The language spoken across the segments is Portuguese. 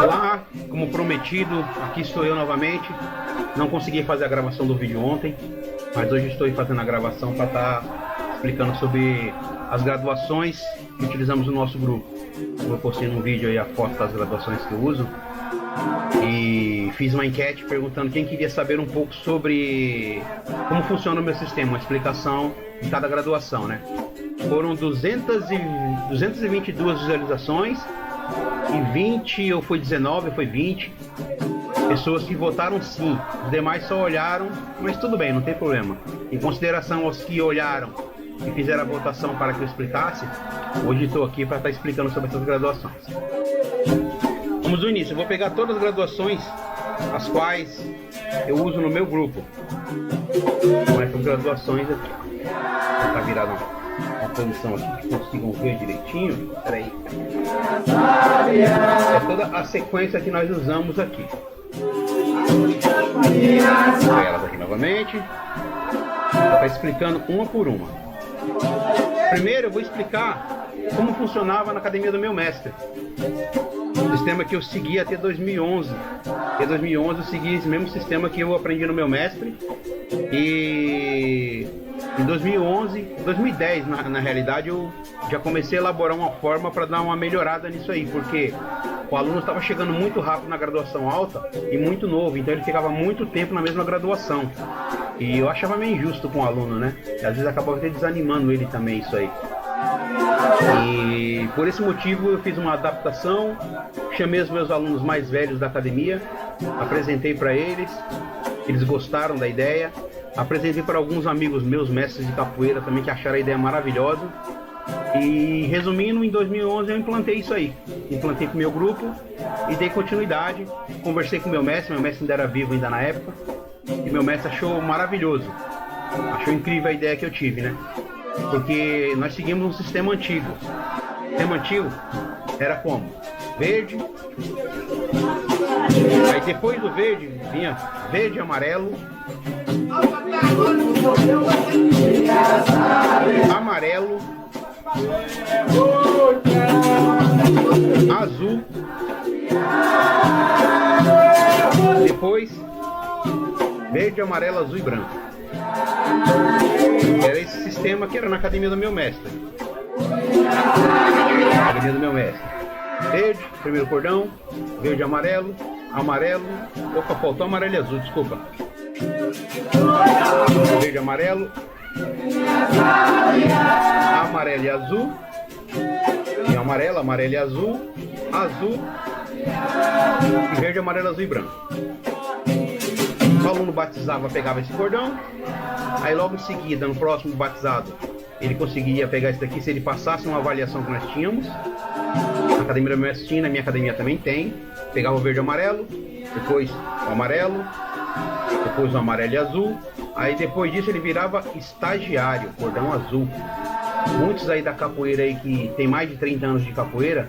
Olá, como prometido, aqui estou eu novamente. Não consegui fazer a gravação do vídeo ontem, mas hoje estou fazendo a gravação para estar explicando sobre as graduações que utilizamos no nosso grupo. Eu postei num vídeo aí a foto das graduações que eu uso e fiz uma enquete perguntando quem queria saber um pouco sobre como funciona o meu sistema, uma explicação de cada graduação, né? Foram 222 visualizações e 20, ou foi 19, ou foi 20 pessoas que votaram sim. Os demais só olharam, mas tudo bem, não tem problema. Em consideração aos que olharam e fizeram a votação para que eu explicasse, hoje estou aqui para estar explicando sobre essas graduações. Vamos do início. Eu vou pegar todas as graduações as quais eu uso no meu grupo. Com essas graduações aqui. Vou estar virado uma posição aqui que consigam ver direitinho. Espera aí. É toda a sequência que nós usamos aqui. Vou pegar elas aqui novamente. Vou estar explicando uma por uma. Primeiro eu vou explicar como funcionava na academia do meu mestre. O sistema que eu segui até 2011. Até 2011 eu segui esse mesmo sistema que eu aprendi no meu mestre. E em 2010 na realidade, eu já comecei a elaborar uma forma para dar uma melhorada nisso aí, porque o aluno estava chegando muito rápido na graduação alta e muito novo, então ele ficava muito tempo na mesma graduação. E eu achava meio injusto com o aluno, né? E às vezes acabava até desanimando ele também isso aí. E por esse motivo eu fiz uma adaptação, chamei os meus alunos mais velhos da academia, apresentei para eles, eles gostaram da ideia, apresentei para alguns amigos meus, mestres de capoeira também, que acharam a ideia maravilhosa. E resumindo, em 2011 eu implantei isso aí, implantei com o meu grupo e dei continuidade, conversei com meu mestre ainda era vivo ainda na época, e meu mestre achou maravilhoso, achou incrível a ideia que eu tive, né? Porque nós seguimos um sistema antigo. O sistema antigo era como? Verde. Aí depois do verde vinha verde, amarelo, amarelo, azul, depois verde, amarelo, azul e branco. Era esse sistema que era na academia do meu mestre. Academia do meu mestre. Verde, primeiro cordão, verde, amarelo, opa, faltou amarelo e azul, desculpa. Verde, amarelo, amarelo e azul, e amarelo e azul, e verde, amarelo, azul e branco. O aluno batizava, pegava esse cordão, aí logo em seguida, no próximo batizado, ele conseguiria pegar esse daqui se ele passasse uma avaliação que nós tínhamos. Na academia do meu mestre tinha, na minha academia também tem. Pegava o verde e amarelo, depois o amarelo, depois o amarelo e azul. Aí depois disso ele virava estagiário, cordão azul. Muitos aí da capoeira aí que tem mais de 30 anos de capoeira,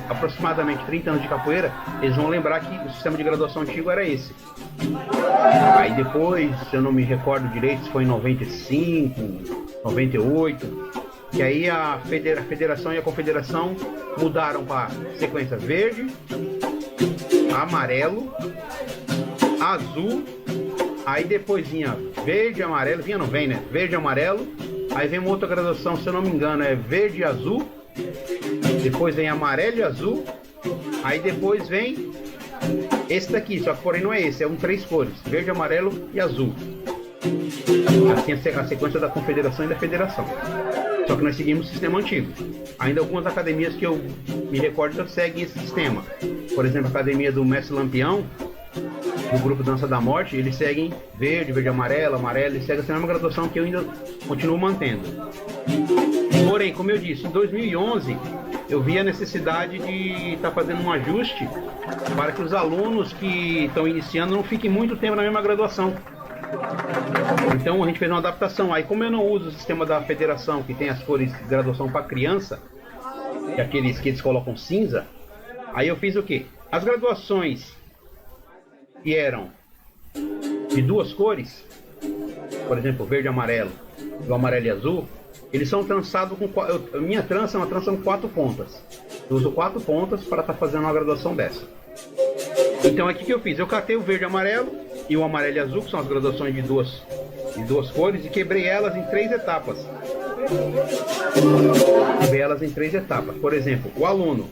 aproximadamente 30 anos de capoeira, eles vão lembrar que o sistema de graduação antigo era esse. Aí depois, se eu não me recordo direito, se foi em 95, 98, que aí a federação e a confederação mudaram para sequência verde, amarelo, azul, aí depois vinha verde, amarelo, vinha não vem, né? Verde, amarelo, aí vem uma outra graduação, se eu não me engano, é verde e azul, depois vem amarelo e azul, aí depois vem esse daqui, só que porém não é esse, é um 3 cores, verde, amarelo e azul. Assim a sequência da confederação e da federação. Só que nós seguimos o sistema antigo. Ainda algumas academias que eu me recordo já seguem esse sistema. Por exemplo, a academia do Mestre Lampião, do grupo Dança da Morte, eles seguem verde, verde, amarelo, eles seguem essa mesma graduação que eu ainda continuo mantendo. Porém, como eu disse, em 2011 eu vi a necessidade de estar fazendo um ajuste para que os alunos que estão iniciando não fiquem muito tempo na mesma graduação. Então a gente fez uma adaptação. Aí, como eu não uso o sistema da federação, que tem as cores de graduação para criança, e aqueles que eles colocam cinza, aí eu fiz o quê? As graduações que eram de 2 cores, por exemplo, verde e amarelo, e o amarelo e azul, Eles são trançados com... Minha trança é uma trança com 4 pontas. Eu uso 4 pontas para estar fazendo uma graduação dessa. Então, aqui que eu fiz? Eu catei o verde e amarelo e o amarelo e azul, que são as graduações de duas cores, e quebrei elas em 3 etapas. Quebrei elas em 3 etapas. Por exemplo, o aluno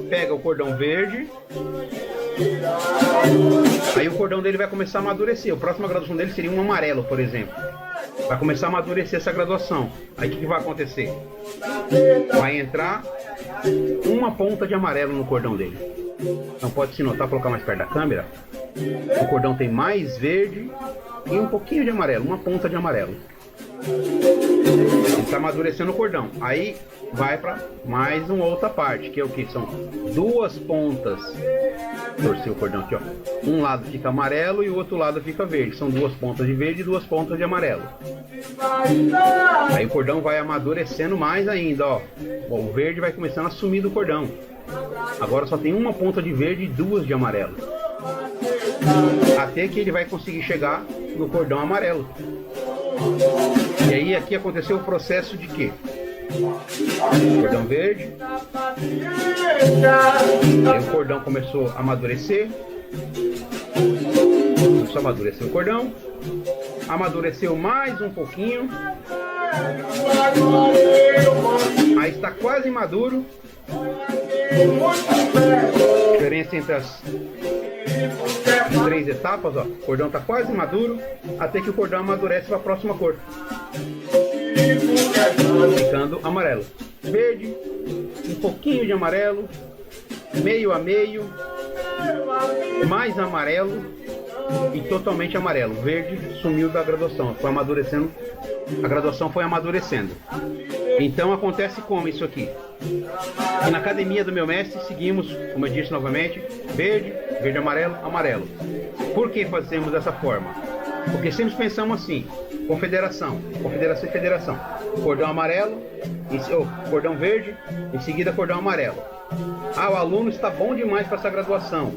pega o cordão verde, aí o cordão dele vai começar a amadurecer. A próxima graduação dele seria um amarelo, por exemplo. Vai começar a amadurecer essa graduação. Aí o que vai acontecer? Vai entrar uma ponta de amarelo no cordão dele. Então pode se notar, colocar mais perto da câmera. O cordão tem mais verde e um pouquinho de amarelo, uma ponta de amarelo. Ele está amadurecendo o cordão. Aí vai para mais uma outra parte, que é o que? São 2 pontas. Torcer o cordão aqui, ó. Um lado fica amarelo e o outro lado fica verde. São 2 pontas de verde e 2 pontas de amarelo. Aí o cordão vai amadurecendo mais ainda, ó. Bom, o verde vai começando a sumir do cordão. Agora só tem uma ponta de verde e 2 de amarelo. Até que ele vai conseguir chegar no cordão amarelo. E aí aqui aconteceu o processo de quê? Cordão verde. Aí o cordão começou a amadurecer. Começou a amadurecer o cordão. Amadureceu mais um pouquinho. Aí está quase maduro. A diferença entre as 3 etapas, ó. O cordão está quase maduro, até que o cordão amadurece para a próxima cor, ficando amarelo, verde, um pouquinho de amarelo, meio a meio, mais amarelo e totalmente amarelo. Verde sumiu da graduação, foi amadurecendo. A graduação foi amadurecendo. Então acontece como isso aqui? E na academia do meu mestre seguimos, como eu disse novamente, verde, verde, amarelo, amarelo. Por que fazemos dessa forma? Porque sempre pensamos assim: confederação, confederação e federação. Cordão amarelo, cordão verde, em seguida cordão amarelo. Ah, o aluno está bom demais para essa graduação,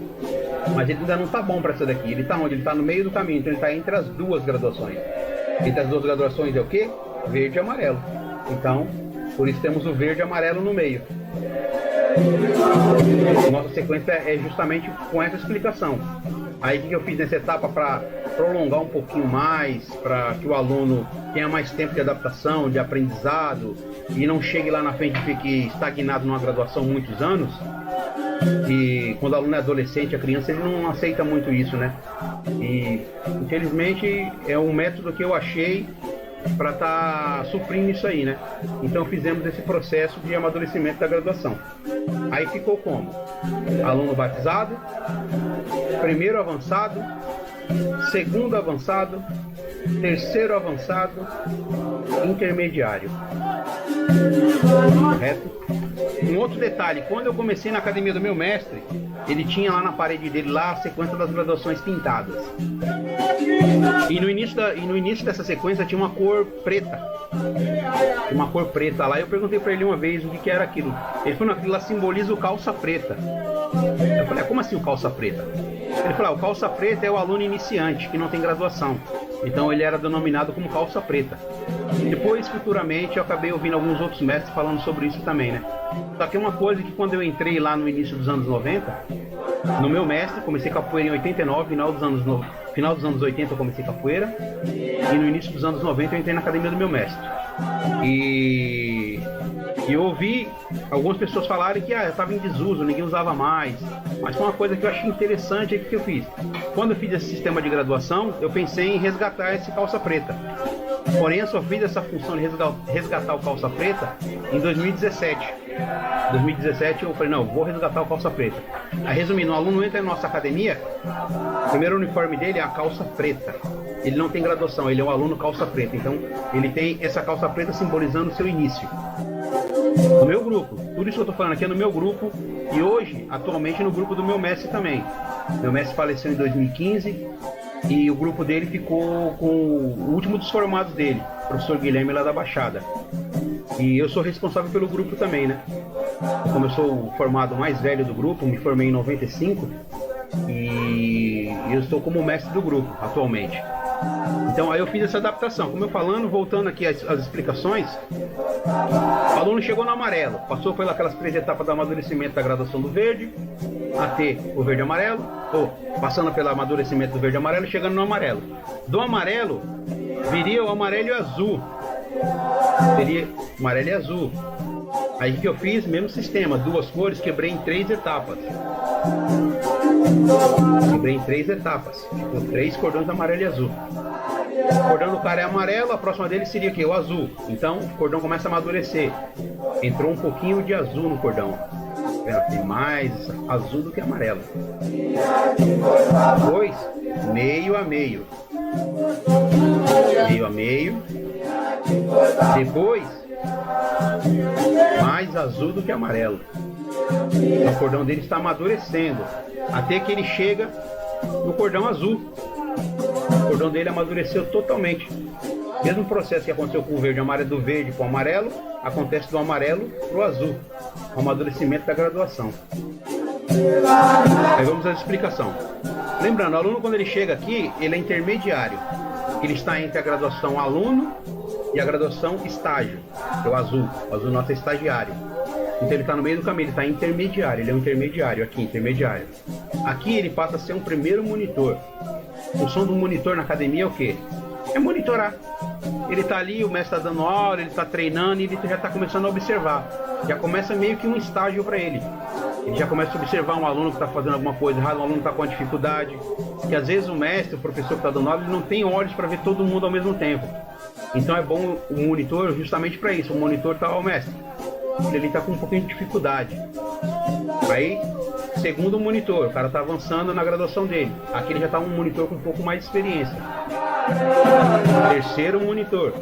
mas ele ainda não está bom para essa daqui. Ele está onde? Ele está no meio do caminho, então ele está entre as 2 graduações. Entre as 2 graduações é o quê? Verde e amarelo. Então, por isso temos o verde e amarelo no meio. Nossa sequência é justamente com essa explicação. Aí o que eu fiz nessa etapa para prolongar um pouquinho mais, para que o aluno tenha mais tempo de adaptação, de aprendizado, e não chegue lá na frente e fique estagnado numa graduação muitos anos. E quando o aluno é adolescente, a criança, ele não aceita muito isso, né? E infelizmente é um método que eu achei para estar suprindo isso aí, né? Então fizemos esse processo de amadurecimento da graduação. Aí ficou como? Aluno batizado, primeiro avançado, segundo avançado, terceiro avançado, intermediário. Correto? Um outro detalhe: quando eu comecei na academia do meu mestre, ele tinha lá na parede dele lá a sequência das graduações pintadas. E no início dessa sequência tinha uma cor preta. Uma cor preta lá. Eu perguntei pra ele uma vez o que era aquilo. Ele falou: aquilo lá simboliza o calça preta. Eu falei: como assim o calça preta? Ele falou: o calça preta é o aluno iniciante, que não tem graduação. Então ele era denominado como calça preta. Depois, futuramente, eu acabei ouvindo alguns outros mestres falando sobre isso também, né? Só que uma coisa que quando eu entrei lá no início dos anos 90, no meu mestre, comecei capoeira em 89, final dos anos 80 eu comecei capoeira, e no início dos anos 90 eu entrei na academia do meu mestre. E eu ouvi algumas pessoas falarem que eu estava em desuso, ninguém usava mais. Mas foi uma coisa que eu achei interessante, que eu fiz. Quando eu fiz esse sistema de graduação, eu pensei em resgatar esse calça preta. Porém, eu só fiz essa função de resgatar o calça preta em 2017. Em 2017 eu falei: não, vou resgatar o calça preta. Aí, resumindo, o aluno entra na nossa academia, o primeiro uniforme dele é a calça preta. Ele não tem graduação, ele é um aluno calça preta. Então, ele tem essa calça preta simbolizando o seu início. No meu grupo, tudo isso que eu estou falando aqui é no meu grupo, e hoje, atualmente, no grupo do meu mestre também. Meu mestre faleceu em 2015 e o grupo dele ficou com o último dos formados dele, o professor Guilherme lá da Baixada. E eu sou responsável pelo grupo também, né? Como eu sou o formado mais velho do grupo, me formei em 95 e eu estou como mestre do grupo atualmente. Então aí eu fiz essa adaptação. Como eu falando, voltando aqui às explicações, o aluno chegou no amarelo, passou pelas 3 etapas do amadurecimento da graduação do verde, até o verde e amarelo, ou passando pelo amadurecimento do verde e amarelo, chegando no amarelo. Do amarelo, viria o amarelo e o azul. Seria amarelo e azul. Aí o que eu fiz? Mesmo sistema, 2 cores, quebrei em 3 etapas. Quebrei em 3 etapas, com 3 cordões amarelo e azul. O cordão do cara é amarelo, a próxima dele seria o quê? O azul. Então o cordão começa a amadurecer. Entrou um pouquinho de azul no cordão. Tem mais azul do que amarelo. Depois, meio a meio. Meio a meio. Depois, mais azul do que amarelo. Então, o cordão dele está amadurecendo. Até que ele chega no cordão azul. O cordão dele amadureceu totalmente. Mesmo processo que aconteceu com o verde e amarelo, do verde para o amarelo, acontece do amarelo para o azul. O amadurecimento da graduação. Aí vamos à explicação. Lembrando, o aluno quando ele chega aqui, ele é intermediário. Ele está entre a graduação aluno e a graduação estágio, que é o azul. O azul nosso é estagiário. Então ele está no meio do caminho, ele está intermediário. Ele é um intermediário aqui, intermediário. Aqui ele passa a ser um primeiro monitor. A função do monitor na academia é o quê? É monitorar. Ele está ali, o mestre está dando aula, ele está treinando e ele já está começando a observar. Já começa meio que um estágio para ele. Ele já começa a observar um aluno que está fazendo alguma coisa errada, um aluno que está com uma dificuldade. Que às vezes o mestre, o professor que está dando aula, ele não tem olhos para ver todo mundo ao mesmo tempo. Então é bom o monitor justamente para isso. O monitor está ao mestre. Ele está com um pouquinho de dificuldade. Aí, segundo monitor, o cara está avançando na graduação dele. Aqui ele já está um monitor com um pouco mais de experiência. Terceiro monitor.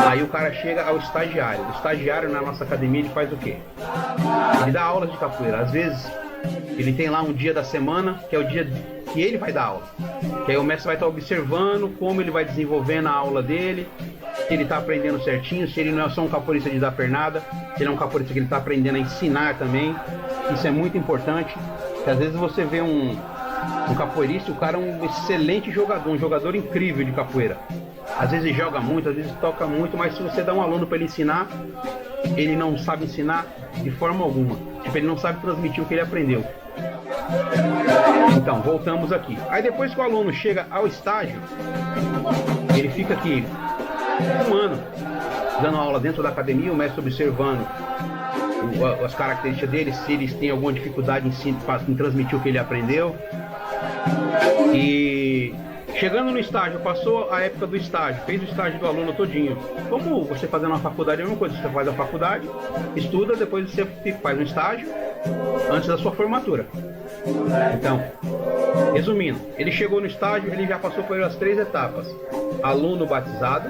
Aí o cara chega ao estagiário. O estagiário na nossa academia ele faz o quê? Ele dá aulas de capoeira. Às vezes ele tem lá um dia da semana que é o dia que ele vai dar aula. Que aí o mestre vai estar observando como ele vai desenvolvendo a aula dele, se ele está aprendendo certinho, se ele não é só um capoeirista de dar pernada, se ele é um capoeirista que ele está aprendendo a ensinar também. Isso é muito importante. Porque às vezes você vê um capoeirista, o cara é um excelente jogador, um jogador incrível de capoeira. Às vezes ele joga muito, às vezes toca muito, mas se você dá um aluno para ele ensinar, ele não sabe ensinar de forma alguma. Tipo, ele não sabe transmitir o que ele aprendeu. Então, voltamos aqui. Aí depois que o aluno chega ao estágio, ele fica aqui um ano dando aula dentro da academia, o mestre observando as características deles, se eles têm alguma dificuldade em transmitir o que ele aprendeu. E chegando no estágio, passou a época do estágio, fez o estágio do aluno todinho. Como você fazendo uma faculdade é a mesma coisa, você faz a faculdade, estuda, depois você faz um estágio antes da sua formatura. Então, resumindo, ele chegou no estágio, ele já passou pelas 3 etapas. Aluno batizado,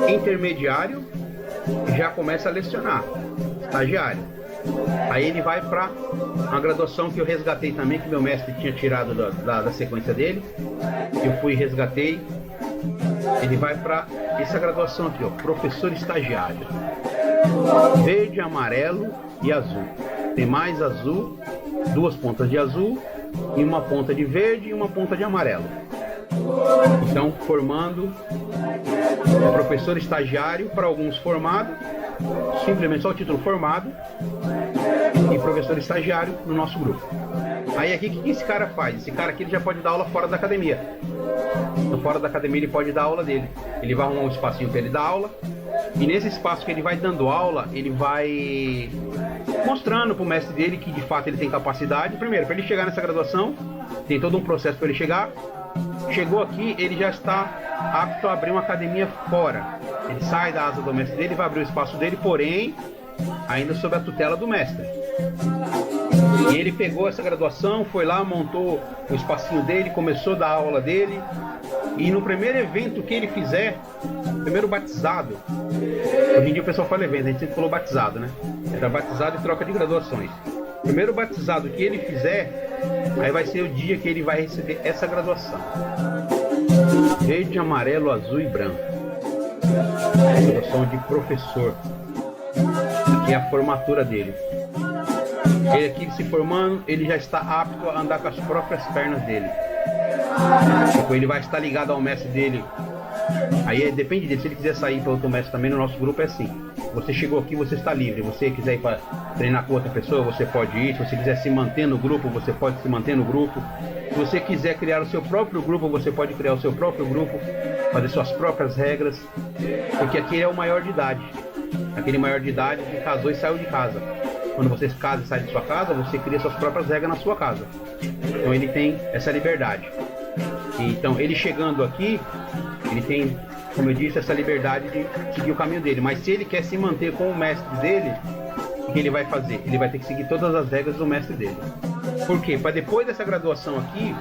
intermediário, já começa a lecionar, estagiário. Aí ele vai para uma graduação que eu resgatei também, que meu mestre tinha tirado da sequência dele. Eu fui e resgatei. Ele vai para essa graduação aqui, ó, professor estagiário. Verde, amarelo e azul. Tem mais azul, 2 pontas de azul, e uma ponta de verde e uma ponta de amarelo. Então, formando o professor estagiário para alguns formados, simplesmente só o título formado, e professor estagiário no nosso grupo. Aí aqui, o que esse cara faz? Esse cara aqui ele já pode dar aula fora da academia. Então, fora da academia ele pode dar aula dele. Ele vai arrumar um espacinho para ele dar aula, e nesse espaço que ele vai dando aula, ele vai mostrando para o mestre dele que de fato ele tem capacidade. Primeiro, para ele chegar nessa graduação, tem todo um processo para ele chegar. Chegou aqui, ele já está apto a abrir uma academia fora. Ele sai da asa do mestre dele, vai abrir o espaço dele, porém, ainda sob a tutela do mestre. E ele pegou essa graduação, foi lá, montou o espacinho dele, começou a dar a aula dele. E no primeiro evento que ele fizer, primeiro batizado, hoje em dia o pessoal fala evento, a gente sempre falou batizado, né? Era batizado e troca de graduações. Primeiro batizado que ele fizer, aí vai ser o dia que ele vai receber essa graduação. Verde, amarelo, azul e branco. Graduação de professor. Aqui é a formatura dele. Ele aqui se formando, ele já está apto a andar com as próprias pernas dele. Tipo, ele vai estar ligado ao mestre dele. Aí depende dele, se ele quiser sair para outro mestre também, no nosso grupo é assim. Você chegou aqui, você está livre. Você quiser ir para treinar com outra pessoa, você pode ir. Se você quiser se manter no grupo, você pode se manter no grupo. Se você quiser criar o seu próprio grupo, você pode criar o seu próprio grupo, fazer suas próprias regras. Porque aqui é o maior de idade. Aquele maior de idade que casou e saiu de casa. Quando você casa e sai de sua casa, você cria suas próprias regras na sua casa. Então ele tem essa liberdade. Então ele chegando aqui, ele tem, como eu disse, essa liberdade de seguir o caminho dele. Mas se ele quer se manter com o mestre dele, o que ele vai fazer? Ele vai ter que seguir todas as regras do mestre dele. Por quê? Para depois dessa graduação aqui,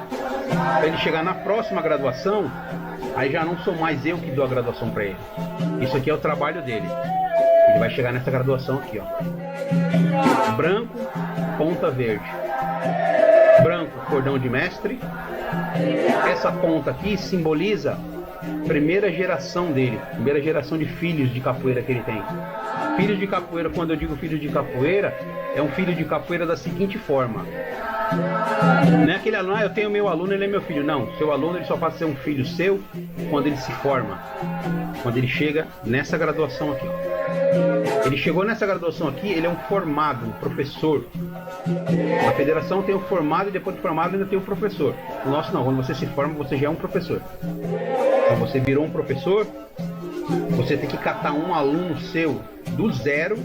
para ele chegar na próxima graduação, aí já não sou mais eu que dou a graduação para ele. Isso aqui é o trabalho dele. Ele vai chegar nessa graduação aqui, ó. Branco, ponta verde. Branco, cordão de mestre. Essa ponta aqui simboliza primeira geração dele, primeira geração de filhos de capoeira que ele tem. Filhos de capoeira, quando eu digo filho de capoeira, é um filho de capoeira da seguinte forma. Não é aquele aluno, eu tenho meu aluno, ele é meu filho. Não, seu aluno ele só pode ser um filho seu quando ele se forma, quando ele chega nessa graduação aqui. Ele chegou nessa graduação aqui, ele é um formado, um professor. A federação tem o formado e depois do formado ainda tem o professor. O nosso não, quando você se forma, você já é um professor. Então você virou um professor, você tem que catar um aluno seu do zero,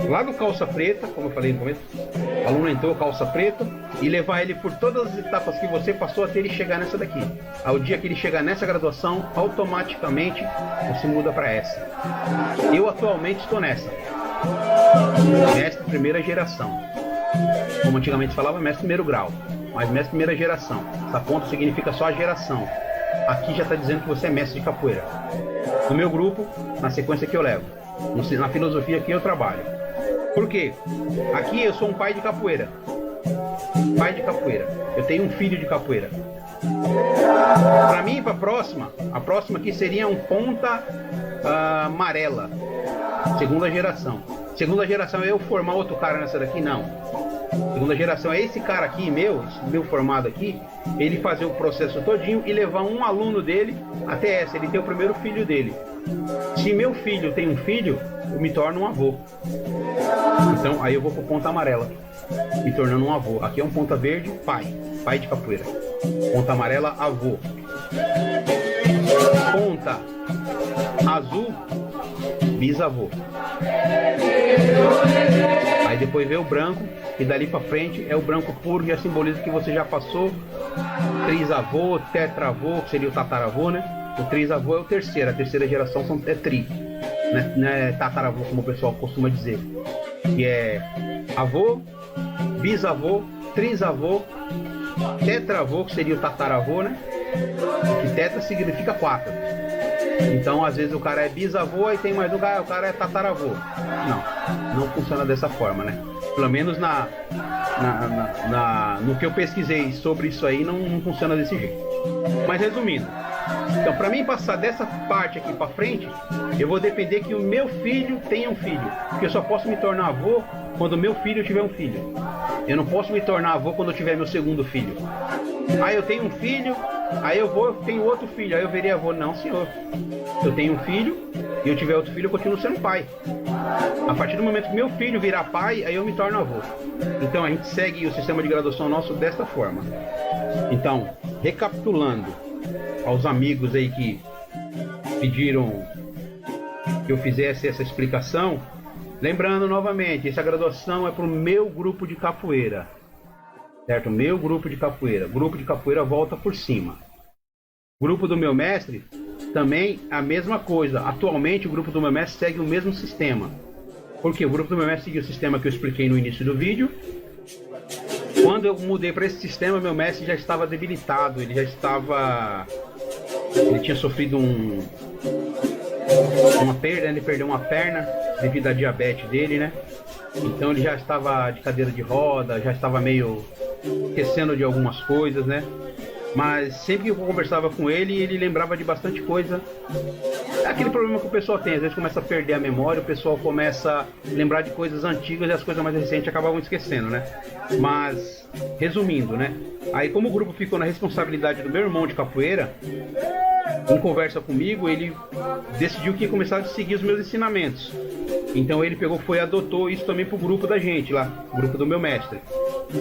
lá do calça preta, como eu falei no começo, o aluno entrou calça preta, e levar ele por todas as etapas que você passou até ele chegar nessa daqui. Ao dia que ele chegar nessa graduação, automaticamente você muda para essa. Eu atualmente estou nessa. Mestre primeira geração. Como antigamente falava, mestre primeiro grau. Mas mestre primeira geração. Essa ponta significa só a geração. Aqui já está dizendo que você é mestre de capoeira. No meu grupo, na sequência que eu levo. Na filosofia que eu trabalho. Por quê? Aqui eu sou um pai de capoeira. Pai de capoeira. Eu tenho um filho de capoeira. Para mim, para a próxima aqui seria um ponta amarela. Segunda geração. Segunda geração é eu formar outro cara nessa daqui? Não. Segunda geração é esse cara aqui, meu formado aqui, ele fazer o processo todinho e levar um aluno dele até essa. Ele tem o primeiro filho dele. Se meu filho tem um filho, eu me torno um avô. Então aí eu vou pro ponta amarela, me tornando um avô. Aqui é um ponta verde, pai de capoeira. Ponta amarela, avô. Ponta azul, bisavô. Aí depois vem o branco, e dali pra frente é o branco puro, que já simboliza que você já passou trisavô, tetravô, que seria o tataravô, né? O trisavô é o terceiro, a terceira geração é tri, né? Não é tataravô como o pessoal costuma dizer, que é avô, bisavô, trisavô, tetravô, que seria o tataravô, né? Que tetra significa 4. Então às vezes o cara é bisavô, aí tem mais um cara, o cara é tataravô. Não funciona dessa forma, né? Pelo menos no que eu pesquisei sobre isso aí, não funciona desse jeito. Mas resumindo, então para mim passar dessa parte aqui para frente, eu vou depender que o meu filho tenha um filho, porque eu só posso me tornar avô quando o meu filho tiver um filho. Eu não posso me tornar avô quando eu tiver meu segundo filho. Aí eu tenho um filho, aí eu tenho outro filho, aí eu virei avô. Não, senhor. Se eu tenho um filho e eu tiver outro filho, eu continuo sendo pai. A partir do momento que meu filho virar pai, aí eu me torno avô. Então a gente segue o sistema de graduação nosso desta forma. Então, recapitulando aos amigos aí que pediram que eu fizesse essa explicação, lembrando novamente, essa graduação é para o meu grupo de capoeira, certo? Meu grupo de capoeira. Grupo de capoeira volta por cima. Grupo do meu mestre também a mesma coisa. Atualmente o grupo do meu mestre segue o mesmo sistema. Porque o grupo do meu mestre segue o sistema que eu expliquei no início do vídeo. Quando eu mudei para esse sistema, meu mestre já estava debilitado. Ele tinha sofrido uma perda, ele perdeu uma perna devido à diabetes dele, né? Então ele já estava de cadeira de roda, já estava meio esquecendo de algumas coisas, né? Mas sempre que eu conversava com ele, ele lembrava de bastante coisa. É aquele problema que o pessoal tem, às vezes começa a perder a memória, o pessoal começa a lembrar de coisas antigas e as coisas mais recentes acabavam esquecendo, né? Mas, resumindo, né? Aí como o grupo ficou na responsabilidade do meu irmão de capoeira, em conversa comigo, ele decidiu que ia começar a seguir os meus ensinamentos. Então ele pegou, foi e adotou isso também pro grupo da gente lá, o grupo do meu mestre.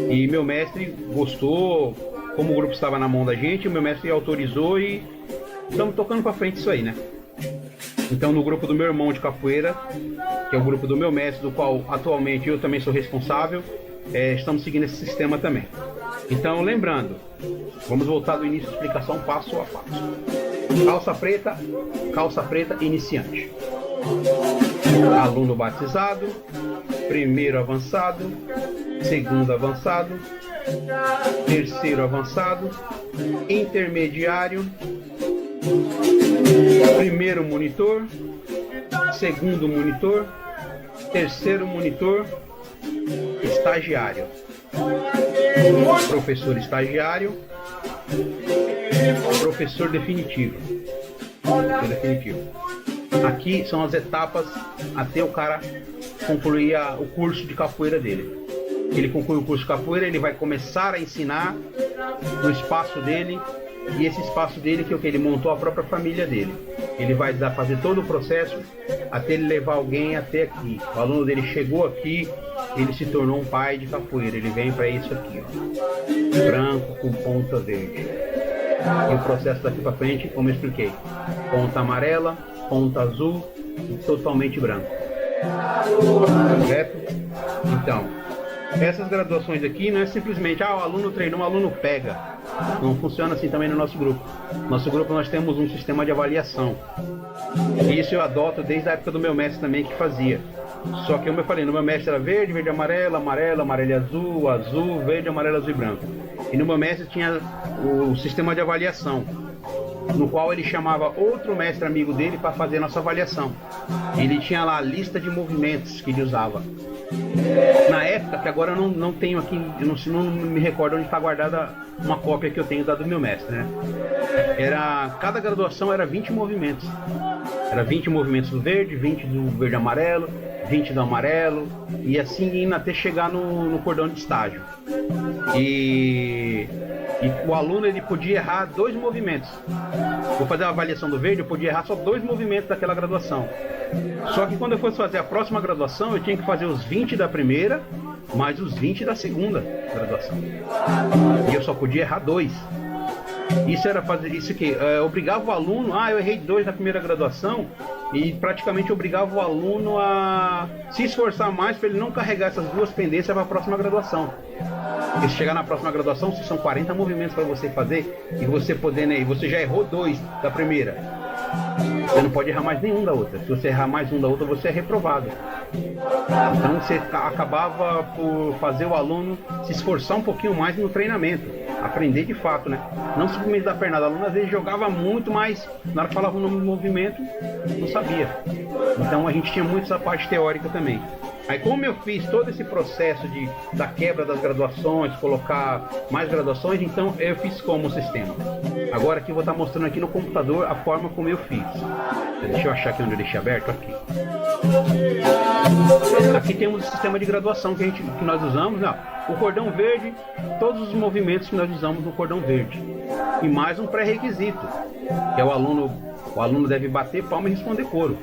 E meu mestre gostou, como o grupo estava na mão da gente, o meu mestre autorizou e estamos tocando pra frente isso aí, né? Então no grupo do meu irmão de capoeira, que é o grupo do meu mestre, do qual atualmente eu também sou responsável, estamos seguindo esse sistema também. Então lembrando, vamos voltar do início da explicação passo a passo. Calça preta iniciante. Aluno batizado, primeiro avançado, segundo avançado, terceiro avançado, intermediário, primeiro monitor, segundo monitor, terceiro monitor, estagiário, professor estagiário, professor definitivo. Aqui são as etapas até o cara concluir o curso de capoeira dele. Ele conclui o curso de capoeira, ele vai começar a ensinar no espaço dele, e esse espaço dele que é o que ele montou a própria família dele. Ele vai fazer todo o processo até ele levar alguém até aqui. O aluno dele chegou aqui, ele se tornou um pai de capoeira. Ele vem para isso aqui, ó, branco com ponta verde. E o processo daqui para frente, como eu expliquei, ponta amarela, ponta azul e totalmente branco. Correto? Então, essas graduações aqui não é simplesmente, o aluno treinou, o aluno pega. Não funciona assim também no nosso grupo. No nosso grupo nós temos um sistema de avaliação. E isso eu adoto desde a época do meu mestre também que fazia. Só que como eu falei, no meu mestre era verde, verde, amarelo, amarelo, amarelo e azul, azul, verde, amarelo, azul e branco. E no meu mestre tinha o sistema de avaliação, no qual ele chamava outro mestre amigo dele para fazer a nossa avaliação. Ele tinha lá a lista de movimentos que ele usava. Na época, que agora eu não tenho aqui, eu não me recordo onde está guardada uma cópia que eu tenho da do meu mestre, né? Cada graduação era 20 movimentos. Era 20 movimentos do verde, 20 do verde amarelo, 20 do amarelo, e assim indo até chegar no cordão de estágio. E o aluno ele podia errar 2 movimentos. Vou fazer a avaliação do verde, eu podia errar só 2 movimentos daquela graduação. Só que quando eu fosse fazer a próxima graduação, eu tinha que fazer os 20 da primeira, mais os 20 da segunda graduação. E eu só podia errar 2. Isso era fazer isso que obrigava o aluno, eu errei 2 na primeira graduação, e praticamente obrigava o aluno a se esforçar mais para ele não carregar essas 2 pendências para a próxima graduação. Porque se chegar na próxima graduação, se são 40 movimentos para você fazer, e você podendo aí, você já errou 2 da primeira, você não pode errar mais nenhum da outra. Se você errar mais um da outra, você é reprovado. Então você acabava por fazer o aluno se esforçar um pouquinho mais no treinamento, aprender de fato, né? Não simplesmente dar pernada. O aluno às vezes jogava muito, mas na hora que falava o nome do movimento, não sabia. Então a gente tinha muito essa parte teórica também. Aí como eu fiz todo esse processo da quebra das graduações, colocar mais graduações, então eu fiz como sistema. Agora aqui eu vou estar mostrando aqui no computador a forma como eu fiz. Deixa eu achar aqui onde eu deixei aberto, aqui. Aqui temos o sistema de graduação que nós usamos, né? O cordão verde, todos os movimentos que nós usamos no cordão verde. E mais um pré-requisito, que é o aluno deve bater palma e responder coro.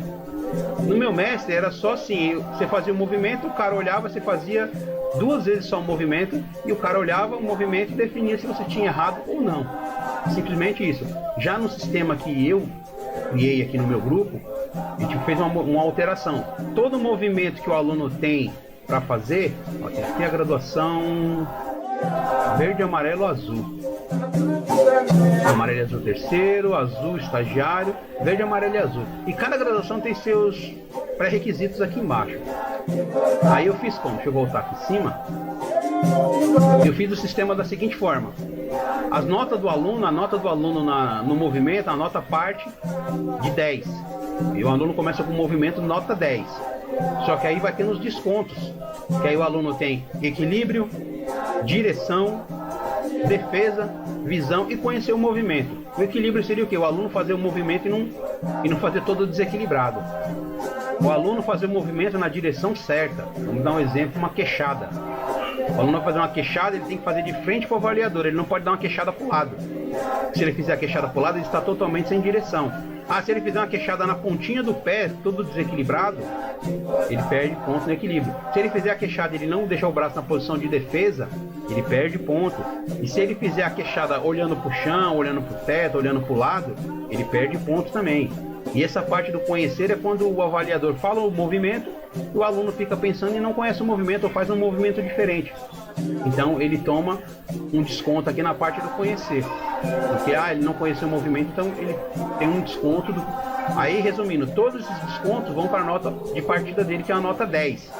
No meu mestre era só assim, você fazia o movimento, o cara olhava, você fazia 2 vezes só o movimento, e o cara olhava o movimento e definia se você tinha errado ou não. Simplesmente isso. Já no sistema que eu criei aqui no meu grupo, a gente fez uma alteração. Todo movimento que o aluno tem para fazer, tem aqui a graduação verde, amarelo, azul. Amarelo e azul terceiro, azul estagiário, verde, amarelo e azul. E cada graduação tem seus pré-requisitos aqui embaixo. Aí eu fiz como? Deixa eu voltar aqui em cima. Eu fiz o sistema da seguinte forma: as notas do aluno, a nota do aluno no movimento, a nota parte de 10. E o aluno começa com o movimento nota 10. Só que aí vai ter nos descontos. Que aí o aluno tem equilíbrio, direção, defesa, visão e conhecer o movimento. O equilíbrio seria o quê? O aluno fazer o movimento e não fazer todo desequilibrado. O aluno fazer o movimento na direção certa. Vamos dar um exemplo, uma queixada. O aluno vai fazer uma queixada, ele tem que fazer de frente para o avaliador, ele não pode dar uma queixada para o lado. Se ele fizer a queixada para o lado, ele está totalmente sem direção. Se ele fizer uma queixada na pontinha do pé, todo desequilibrado, ele perde ponto no equilíbrio. Se ele fizer a queixada e ele não deixar o braço na posição de defesa, ele perde ponto. E se ele fizer a queixada olhando para o chão, olhando para o teto, olhando para o lado, ele perde ponto também. E essa parte do conhecer é quando o avaliador fala o movimento, o aluno fica pensando e não conhece o movimento ou faz um movimento diferente. Então ele toma um desconto aqui na parte do conhecer. Porque ele não conheceu o movimento, então ele tem um desconto. Aí, resumindo, todos esses descontos vão para a nota de partida dele, que é a nota 10.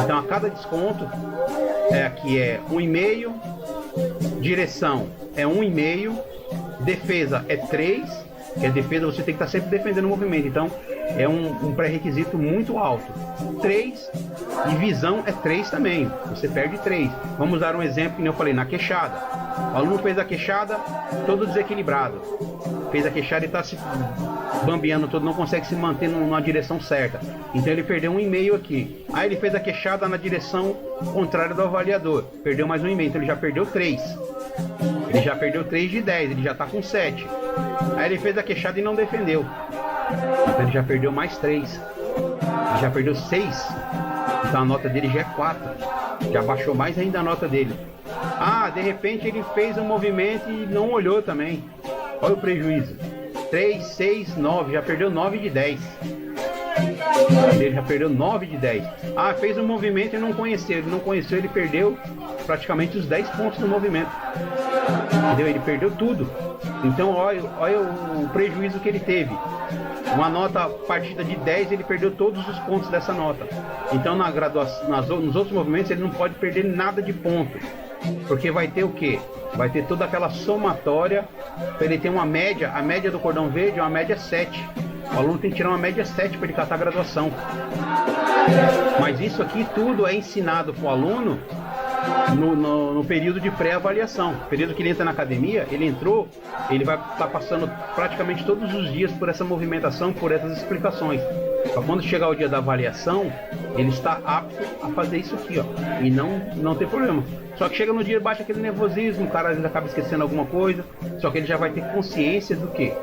Então a cada desconto aqui é 1,5, direção é 1,5, defesa é 3. Que a defesa você tem que estar sempre defendendo o movimento, então é um pré-requisito muito alto. 3 e visão é 3 também, você perde 3. Vamos dar um exemplo que eu falei, na queixada. O aluno fez a queixada todo desequilibrado, fez a queixada e está se bambeando todo, não consegue se manter numa direção certa, então ele perdeu 1,5 aqui. Aí ele fez a queixada na direção contrária do avaliador, perdeu mais 1,5, então ele já perdeu 3. Ele já perdeu 3 de 10, ele já está com 7. Aí ele fez a queixada e não defendeu, então ele já perdeu mais 3. Ele já perdeu 6. Então a nota dele já é 4. Já baixou mais ainda a nota dele. De repente ele fez um movimento e não olhou também. Olha o prejuízo. 3, 6, 9. Já perdeu 9 de 10. Ele já perdeu 9 de 10. Fez um movimento e não conheceu. Ele não conheceu, ele perdeu praticamente os 10 pontos do movimento. Entendeu? Ele perdeu tudo. Então olha o prejuízo que ele teve. Uma nota partida de 10, ele perdeu todos os pontos dessa nota. Então na graduação, nos outros movimentos ele não pode perder nada de ponto. Porque vai ter o quê? Vai ter toda aquela somatória para ele ter uma média. A média do cordão verde é uma média 7. O aluno tem que tirar uma média 7 para ele catar a graduação. Mas isso aqui tudo é ensinado para o aluno no período de pré-avaliação. O período que ele entra na academia, ele vai estar passando praticamente todos os dias por essa movimentação, por essas explicações. Para quando chegar o dia da avaliação, ele está apto a fazer isso aqui, e não ter problema. Só que chega no dia, bate aquele nervosismo, o cara às vezes acaba esquecendo alguma coisa, só que ele já vai ter consciência do quê?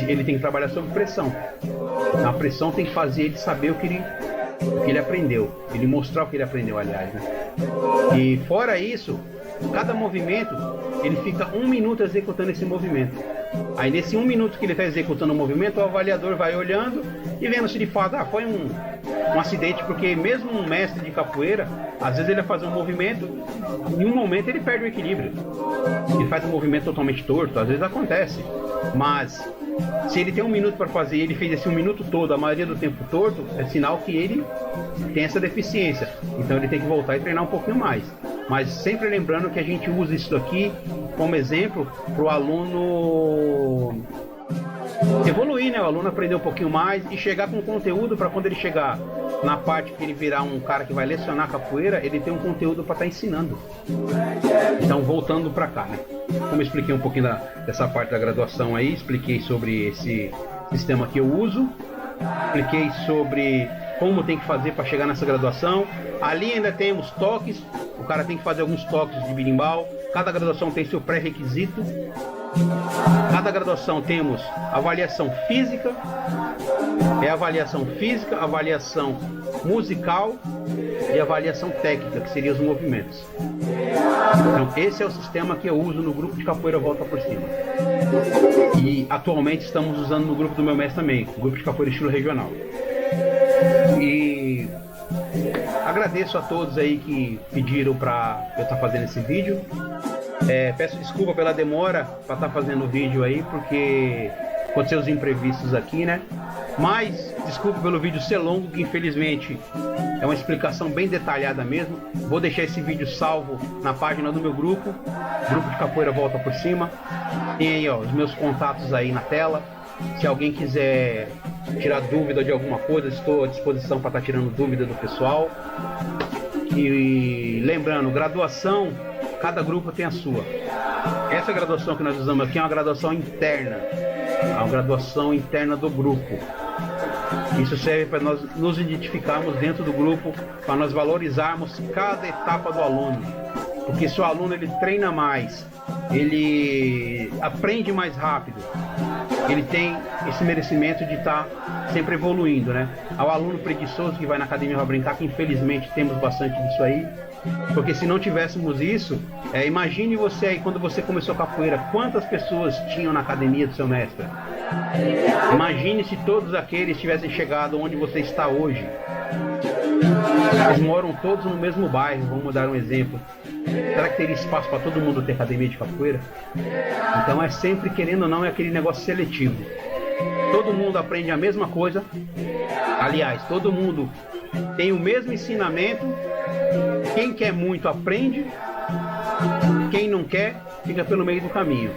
Ele tem que trabalhar sob pressão. A pressão tem que fazer ele saber o que ele aprendeu, ele mostrar o que ele aprendeu, aliás, né? E fora isso, cada movimento ele fica 1 minuto executando esse movimento. Aí nesse 1 minuto que ele está executando o movimento, o avaliador vai olhando e vendo se de fato foi um acidente, porque mesmo um mestre de capoeira, às vezes ele vai fazer um movimento, em um momento ele perde o equilíbrio, ele faz um movimento totalmente torto, às vezes acontece, mas se ele tem 1 minuto para fazer e ele fez esse 1 minuto todo, a maioria do tempo torto, é sinal que ele tem essa deficiência, então ele tem que voltar e treinar um pouquinho mais. Mas sempre lembrando que a gente usa isso aqui como exemplo para o aluno evoluir, né? O aluno aprender um pouquinho mais e chegar com conteúdo para quando ele chegar na parte que ele virar um cara que vai lecionar capoeira, ele tem um conteúdo para estar ensinando. Então, voltando para cá, né? Como eu expliquei um pouquinho dessa parte da graduação aí, expliquei sobre esse sistema que eu uso, expliquei sobre como tem que fazer para chegar nessa graduação. Ali ainda temos toques, o cara tem que fazer alguns toques de berimbau. Cada graduação tem seu pré-requisito. Cada graduação temos avaliação física, avaliação musical e avaliação técnica, que seriam os movimentos. Então esse é o sistema que eu uso no grupo de capoeira Volta por Cima. E atualmente estamos usando no grupo do meu mestre também, o grupo de capoeira estilo regional. E agradeço a todos aí que pediram para eu estar fazendo esse vídeo. Peço desculpa pela demora para estar fazendo o vídeo aí, porque aconteceu os imprevistos aqui, né? Mas desculpa pelo vídeo ser longo, que infelizmente é uma explicação bem detalhada mesmo. Vou deixar esse vídeo salvo na página do meu grupo de capoeira Volta por Cima. Tem aí, os meus contatos aí na tela. Se alguém quiser tirar dúvida de alguma coisa, estou à disposição para estar tirando dúvida do pessoal. E lembrando, graduação cada grupo tem a sua. Essa graduação que nós usamos aqui é uma graduação interna, é uma graduação interna do grupo. Isso serve para nós nos identificarmos dentro do grupo, para nós valorizarmos cada etapa do aluno. Porque se o aluno ele treina mais, ele aprende mais rápido, ele tem esse merecimento de estar sempre evoluindo, né? Ao aluno preguiçoso que vai na academia para brincar, que infelizmente temos bastante disso aí, porque se não tivéssemos isso, imagine você aí, quando você começou capoeira, quantas pessoas tinham na academia do seu mestre? Imagine se todos aqueles tivessem chegado onde você está hoje. Eles moram todos no mesmo bairro, vamos dar um exemplo. Será que teria espaço para todo mundo ter academia de capoeira? Então é sempre, querendo ou não, é aquele negócio seletivo. Todo mundo aprende a mesma coisa. Aliás, todo mundo tem o mesmo ensinamento. Quem quer muito aprende. Quem não quer, fica pelo meio do caminho.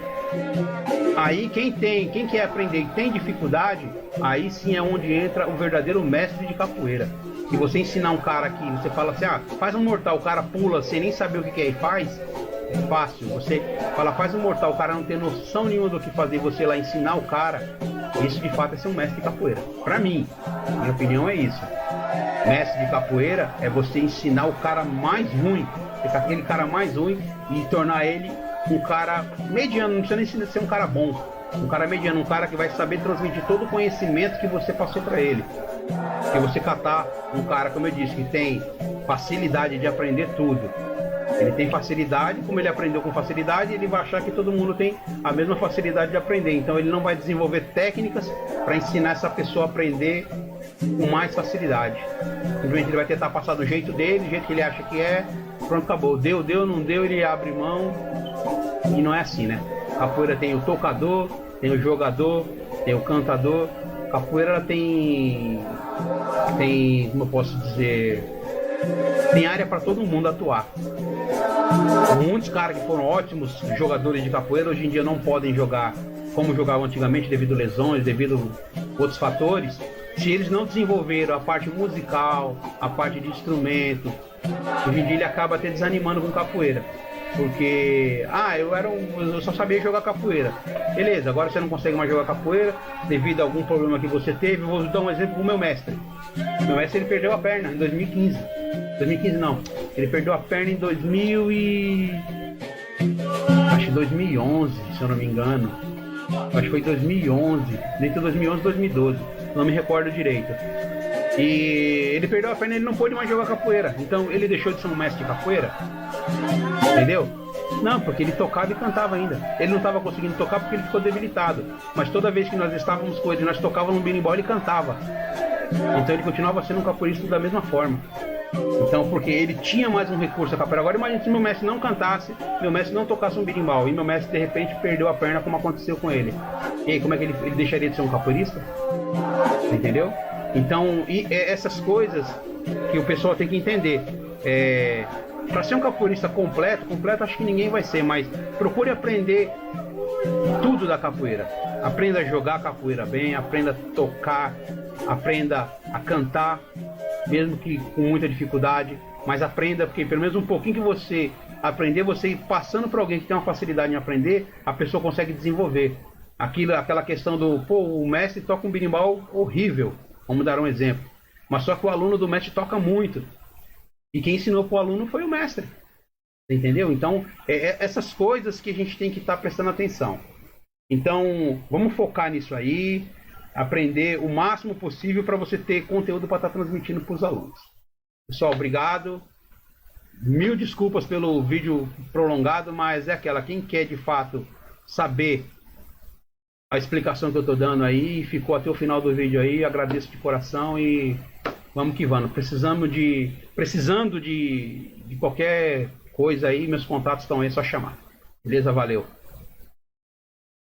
Aí quem quer aprender e tem dificuldade, aí sim é onde entra o verdadeiro mestre de capoeira. Se você ensinar um cara aqui, você fala assim, faz um mortal, o cara pula sem nem saber o que é e faz, é fácil. Você fala, faz um mortal, o cara não tem noção nenhuma do que fazer, você lá ensinar o cara, isso de fato é ser um mestre de capoeira. Pra mim, minha opinião é isso. Mestre de capoeira é você ensinar o cara mais ruim, ficar aquele cara mais ruim e tornar ele um cara mediano, não precisa nem ser um cara bom, um cara mediano, um cara que vai saber transmitir todo o conhecimento que você passou para ele. Se você catar um cara, como eu disse, que tem facilidade de aprender tudo, ele tem facilidade, como ele aprendeu com facilidade, ele vai achar que todo mundo tem a mesma facilidade de aprender, então ele não vai desenvolver técnicas para ensinar essa pessoa a aprender com mais facilidade. Simplesmente ele vai tentar passar do jeito dele, do jeito que ele acha que é, pronto, acabou. Deu, não deu, ele abre mão. E não é assim, né? Capoeira tem o tocador, tem o jogador, tem o cantador. Capoeira ela tem, como eu posso dizer, tem área para todo mundo atuar. Muitos caras que foram ótimos jogadores de capoeira hoje em dia não podem jogar como jogavam antigamente devido a lesões, devido a outros fatores. Se eles não desenvolveram a parte musical, a parte de instrumento, hoje em dia ele acaba até desanimando com capoeira. Porque, eu só sabia jogar capoeira. Beleza, agora você não consegue mais jogar capoeira devido a algum problema que você teve. Vou dar um exemplo com o meu mestre. Meu mestre, ele perdeu a perna em 2015. 2015 não, ele perdeu a perna em 2011, se eu não me engano. Acho que foi 2011, entre 2011 e 2012, não me recordo direito. E ele perdeu a perna, ele não pôde mais jogar capoeira. Então ele deixou de ser um mestre de capoeira. Entendeu? Não, porque ele tocava e cantava ainda. Ele não estava conseguindo tocar porque ele ficou debilitado. Mas toda vez que nós estávamos com ele, nós tocávamos no berimbau, ele cantava. Então ele continuava sendo um capoeirista da mesma forma. Então, porque ele tinha mais um recurso a capoeira. Agora imagine se meu mestre não cantasse, meu mestre não tocasse um berimbau, e meu mestre de repente perdeu a perna, como aconteceu com ele. E aí, como é que ele deixaria de ser um capoeirista? Entendeu? Então, essas coisas que o pessoal tem que entender. Para ser um capoeirista completo acho que ninguém vai ser, mas procure aprender tudo da capoeira. Aprenda a jogar capoeira bem, aprenda a tocar, aprenda a cantar, mesmo que com muita dificuldade, mas aprenda, porque pelo menos um pouquinho que você aprender, você ir passando para alguém que tem uma facilidade em aprender, a pessoa consegue desenvolver. Aquela questão do, o mestre toca um berimbau horrível, vamos dar um exemplo, mas só que o aluno do mestre toca muito. E quem ensinou para o aluno foi o mestre. Entendeu? Então, essas coisas que a gente tem que estar prestando atenção. Então, vamos focar nisso aí, aprender o máximo possível para você ter conteúdo para estar transmitindo para os alunos. Pessoal, obrigado. Mil desculpas pelo vídeo prolongado, mas é aquela, quem quer de fato saber a explicação que eu estou dando aí, ficou até o final do vídeo aí, agradeço de coração e vamos que vamos. Precisando de qualquer coisa aí, meus contatos estão aí, é só chamar. Beleza? Valeu.